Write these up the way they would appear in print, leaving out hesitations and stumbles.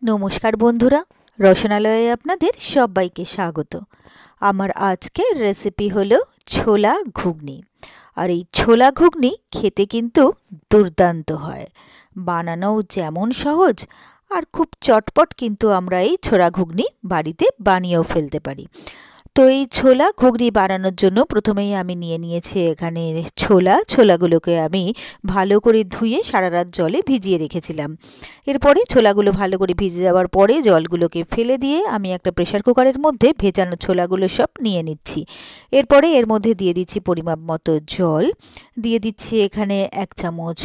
নমস্কার বন্ধুরা, রসনালয়ে আপনাদের সবাইকে স্বাগত। আমার আজকের রেসিপি হলো ছোলা ঘুগনি। আর এই ছোলা ঘুগনি খেতে কিন্তু দুর্দান্ত হয়, বানানোও যেমন সহজ আর খুব চটপট কিন্তু আমরা এই ছোলা ঘুগনি বাড়িতে বানিয়েও ফেলতে পারি। তো এই ছোলা ঘুগনি বানানোর জন্য প্রথমেই আমি নিয়ে নিয়েছি এখানে ছোলাগুলোকে আমি ভালো করে ধুয়ে সারা রাত জলে ভিজিয়ে রেখেছিলাম। এরপরে ছোলাগুলো ভালো করে ভিজে যাওয়ার পরে জলগুলোকে ফেলে দিয়ে আমি একটা প্রেসার কুকারের মধ্যে ভেজানো ছোলাগুলো সব নিয়ে নিচ্ছি। এরপরে এর মধ্যে দিয়ে দিচ্ছি পরিমাপ মতো জল, দিয়ে দিচ্ছি এখানে 1 চামচ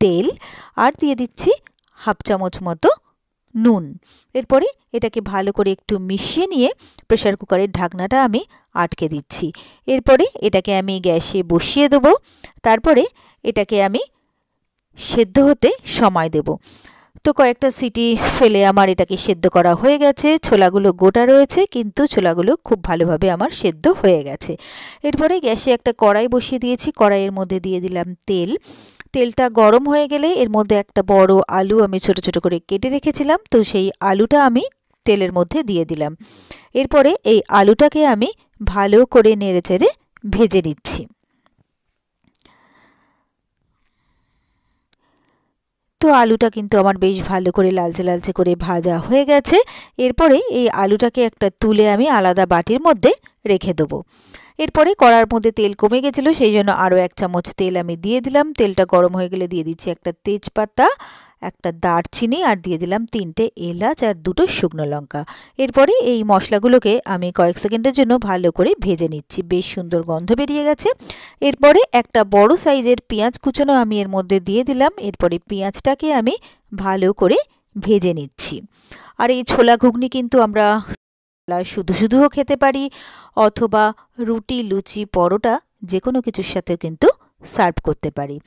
তেল, আর দিয়ে দিচ্ছি হাফ চামচ মতো নুন। এরপরে এটাকে ভালো করে একটু মিশিয়ে নিয়ে প্রেসার কুকারের ঢাকনাটা আমি আটকে দিচ্ছি। এরপরে এটাকে আমি গ্যাসে বসিয়ে দেবো। তারপরে এটাকে আমি সেদ্ধ হতে সময় দেব। তো কয়েকটা সিটি ফেলে আমার এটাকে সেদ্ধ করা হয়ে গেছে। ছোলাগুলো গোটা রয়েছে কিন্তু ছোলাগুলো খুব ভালোভাবে আমার সেদ্ধ হয়ে গেছে। এরপরে গ্যাসে একটা কড়াই বসিয়ে দিয়েছি। কড়াইয়ের মধ্যে দিয়ে দিলাম তেল। তেলটা গরম হয়ে গেলে এর মধ্যে একটা বড় আলু আমি ছোট ছোট করে কেটে রেখেছিলাম, তো সেই আলুটা আমি তেলের মধ্যে দিয়ে দিলাম। এরপরে এই আলুটাকে আমি ভালো করে নেড়েচেড়ে ভেজে নিচ্ছি। তো আলুটা কিন্তু আমার বেশ ভালো করে লালচে লালচে করে ভাজা হয়ে গেছে। এরপরে এই আলুটাকে একটা তুলে আমি আলাদা বাটির মধ্যে রেখে দেবো। এরপরে কড়ার মধ্যে তেল কমে গেছিলো, সেই জন্য আরও 1 চামচ তেল আমি দিয়ে দিলাম। তেলটা গরম হয়ে গেলে দিয়ে দিচ্ছি একটা তেজপাতা, একটা দারচিনি, আর দিয়ে দিলাম 3টে এলাচ আর 2টো শুকনো লঙ্কা। এরপরে এই মশলাগুলোকে আমি কয়েক সেকেন্ডের জন্য ভালো করে ভেজে নিচ্ছি। বেশ সুন্দর গন্ধ বেরিয়ে গেছে। এরপরে একটা বড় সাইজের পেঁয়াজ কুচোনো আমি এর মধ্যে দিয়ে দিলাম। এরপরে পেঁয়াজটাকে আমি ভালো করে ভেজে নিচ্ছি। আর এই ছোলা ঘুগনি কিন্তু আমরা শুধু শুধুও খেতে পারি, অথবা রুটি, লুচি, পরোটা যে কোনো কিছুর সাথে কিন্তু সার্ভ করতে পারি।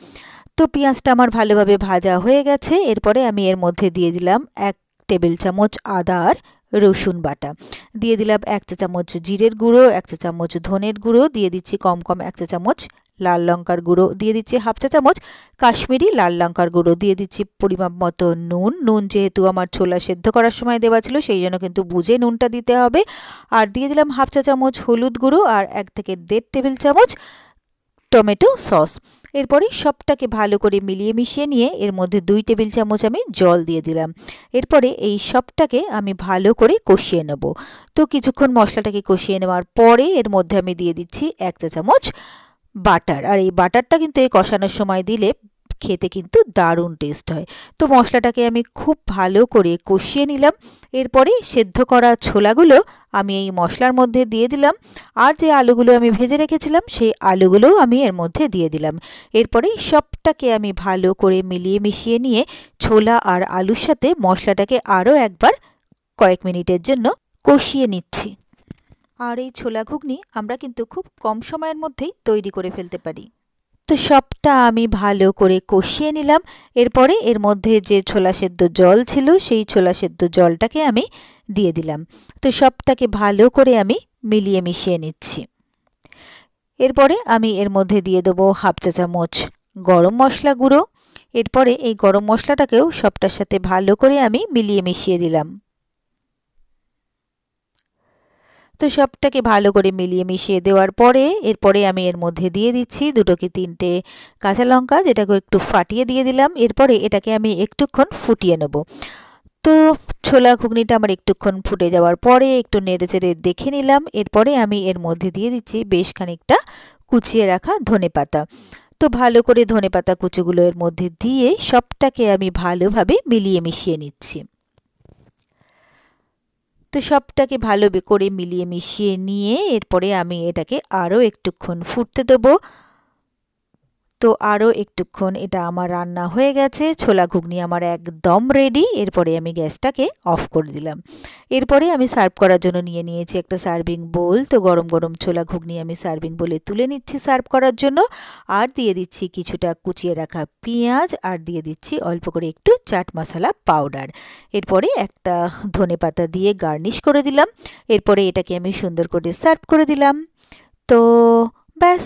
তো পেঁয়াজটা আমার ভালোভাবে ভাজা হয়ে গেছে। এরপরে আমি এর মধ্যে দিয়ে দিলাম 1 টেবিল চামচ আদা আর রসুন বাটা, দিয়ে দিলাম 1 চা চামচ জিরের গুঁড়ো, 1 চা চামচ ধনের গুঁড়ো, দিয়ে দিচ্ছি কম 1 চা চামচ লাল লঙ্কার গুঁড়ো, দিয়ে দিচ্ছি হাফ চা চামচ কাশ্মীরি লাল লঙ্কার গুঁড়ো, দিয়ে দিচ্ছি পরিমাপ মতো নুন যেহেতু আমার ছোলা সেদ্ধ করার সময় দেওয়া ছিল সেই জন্য কিন্তু বুঝে নুনটা দিতে হবে। আর দিয়ে দিলাম হাফ চা চামচ হলুদ গুঁড়ো আর 1 থেকে 1.5 টেবিল চামচ টমেটো সস। এরপরে সবটাকে ভালো করে মিলিয়ে মিশিয়ে নিয়ে এর মধ্যে 2 টেবিল চামচ আমি জল দিয়ে দিলাম। এরপরে এই সবটাকে আমি ভালো করে কষিয়ে নেব। তো কিছুক্ষণ মশলাটাকে কষিয়ে নেওয়ার পরে এর মধ্যে আমি দিয়ে দিচ্ছি 1 চা চামচ বাটার। আর এই বাটারটা কিন্তু এই কষানোর সময় দিলে খেতে কিন্তু দারুণ টেস্ট হয়। তো মশলাটাকে আমি খুব ভালো করে কষিয়ে নিলাম। এরপরে সেদ্ধ করা ছোলাগুলো আমি এই মশলার মধ্যে দিয়ে দিলাম, আর যে আলুগুলো আমি ভেজে রেখেছিলাম সেই আলুগুলোও আমি এর মধ্যে দিয়ে দিলাম। এরপরে সবটাকে আমি ভালো করে মিলিয়ে মিশিয়ে নিয়ে ছোলা আর আলুর সাথে মশলাটাকে আরও একবার কয়েক মিনিটের জন্য কষিয়ে নিচ্ছি। আর এই ছোলা ঘুগনি আমরা কিন্তু খুব কম সময়ের মধ্যেই তৈরি করে ফেলতে পারি। তো সবটা আমি ভালো করে কষিয়ে নিলাম। এরপরে এর মধ্যে যে ছোলা সেদ্ধ জল ছিল সেই ছোলা সেদ্ধ জলটাকে আমি দিয়ে দিলাম। তো সবটাকে ভালো করে আমি মিলিয়ে মিশিয়ে নিচ্ছি। এরপরে আমি এর মধ্যে দিয়ে দেবো হাফ চা চামচ গরম মশলা গুঁড়ো। এরপরে এই গরম মশলাটাকেও সবটার সাথে ভালো করে আমি মিলিয়ে মিশিয়ে দিলাম। তো সবটাকে ভালো করে মিলিয়ে মিশিয়ে দেওয়ার পরে এরপরে আমি এর মধ্যে দিয়ে দিচ্ছি 2 কি 3টে কাঁচা লঙ্কা, যেটাকে একটু ফাটিয়ে দিয়ে দিলাম। এরপরে এটাকে আমি একটুক্ষণ ফুটিয়ে নেব। তো ছোলা ঘুগনিটা আমার একটুক্ষণ ফুটে যাওয়ার পরে একটু নেড়েচেড়ে দেখে নিলাম। এরপরে আমি এর মধ্যে দিয়ে দিচ্ছি বেশ খানিকটা কুচিয়ে রাখা ধনেপাতা। তো ভালো করে ধনেপাতা কুচিগুলো এর মধ্যে দিয়ে সবটাকে আমি ভালোভাবে মিলিয়ে মিশিয়ে নিচ্ছি। তো সবটাকে ভালো করে মিলিয়ে মিশিয়ে নিয়ে এরপরে আমি এটাকে আরও একটুক্ষণ ফুটতে দেবো। তো আরও একটুক্ষণ এটা আমার রান্না হয়ে গেছে। ছোলা ঘুগনি আমার একদম রেডি। এরপরে আমি গ্যাসটাকে অফ করে দিলাম। এরপরে আমি সার্ভ করার জন্য নিয়ে নিয়েছি একটা সার্ভিং বোল। তো গরম গরম ছোলা ঘুগনি আমি সার্ভিং বোলে তুলে নিচ্ছি সার্ভ করার জন্য। আর দিয়ে দিচ্ছি কিছুটা কুচিয়ে রাখা পেঁয়াজ, আর দিয়ে দিচ্ছি অল্প করে একটু চাট মশলা পাউডার। এরপরে একটা ধনেপাতা দিয়ে গার্নিশ করে দিলাম। এরপরে এটাকে আমি সুন্দর করে সার্ভ করে দিলাম। তো ব্যাস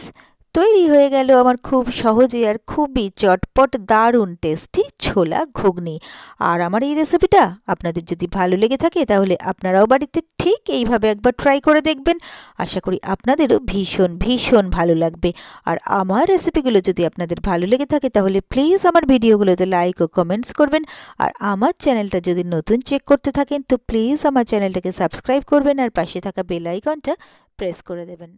তৈরি হয়ে গেল আমার খুব সহজে আর খুবই চটপট দারুণ টেস্টি ছোলা ঘুগনি। আর আমার এই রেসিপিটা আপনাদের যদি ভালো লেগে থাকে তাহলে আপনারাও বাড়িতে ঠিক এইভাবে একবার ট্রাই করে দেখবেন। আশা করি আপনাদেরও ভীষণ ভীষণ ভালো লাগবে। আর আমার রেসিপিগুলো যদি আপনাদের ভালো লেগে থাকে তাহলে প্লিজ আমার ভিডিওগুলোতে লাইক ও কমেন্টস করবেন। আর আমার চ্যানেলটা যদি নতুন চেক করতে থাকেন তো প্লিজ আমার চ্যানেলটাকে সাবস্ক্রাইব করবেন আর পাশে থাকা বেল আইকনটা প্রেস করে দেবেন।